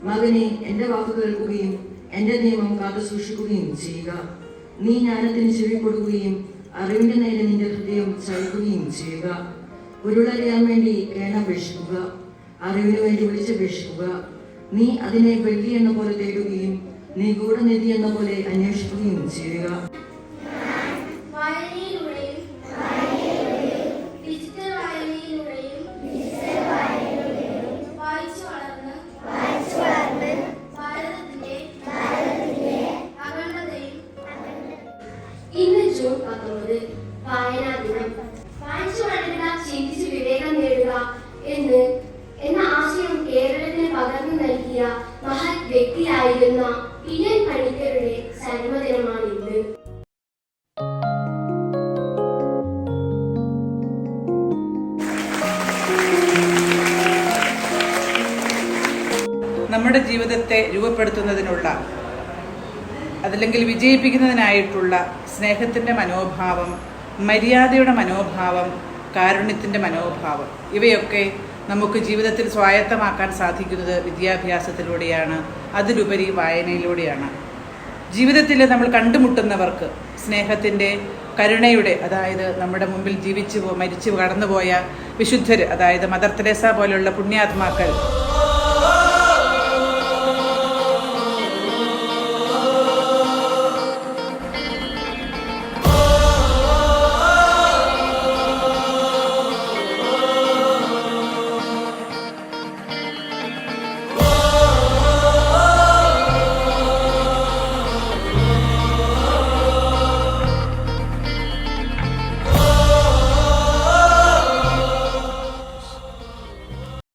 മകനെ, എന്റെ വാക്ക് കേൾക്കുകയും എന്റെ നിയമം കാത്തു സൂക്ഷിക്കുകയും ചെയ്യുക. നീ ജ്ഞാനത്തിന് ചെവി കൊടുക്കുകയും അറിവിന്റെ നേരെ നിന്റെ ഹൃദയം ചലിക്കുകയും ചെയ്യുക. ഉരുളറിയാൻ വേണ്ടി കേണപേക്ഷിക്കുക, അറിവിനു വേണ്ടി വിളിച്ചപേക്ഷിക്കുക. നീ അതിനെ വെള്ളി എന്ന പോലെ തേടുകയും നിഗൂഢനിധി എന്ന പോലെ അന്വേഷിക്കുകയും ചെയ്യുക. ഇന്ന് ജൂൺ 19 വായനാ ദിനം. വായിച്ചു വളരുക, ചിന്തിച്ച് വിവേകം നേടുക എന്ന ആശയം കേരളത്തിന് പകർന്നു നൽകിയ മഹത് വ്യക്തിയായിരുന്ന PN പണിക്കരുടെ ജന്മദിനമാണ് ഇന്ന്. നമ്മുടെ ജീവിതത്തെ രൂപപ്പെടുത്തുന്നതിനുള്ള, അതല്ലെങ്കിൽ വിജയിപ്പിക്കുന്നതിനായിട്ടുള്ള സ്നേഹത്തിൻ്റെ മനോഭാവം, മര്യാദയുടെ മനോഭാവം, കാരുണ്യത്തിൻ്റെ മനോഭാവം, ഇവയൊക്കെ നമുക്ക് ജീവിതത്തിൽ സ്വായത്തമാക്കാൻ സാധിക്കുന്നത് വിദ്യാഭ്യാസത്തിലൂടെയാണ്, അതിലുപരി വായനയിലൂടെയാണ്. ജീവിതത്തിൽ നമ്മൾ കണ്ടുമുട്ടുന്നവർക്ക് സ്നേഹത്തിൻ്റെ, കരുണയുടെ, അതായത് നമ്മുടെ മുമ്പിൽ മരിച്ചു കടന്നുപോയ വിശുദ്ധർ, അതായത് മദർ തെരേസ പോലെയുള്ള പുണ്യാത്മാക്കൾ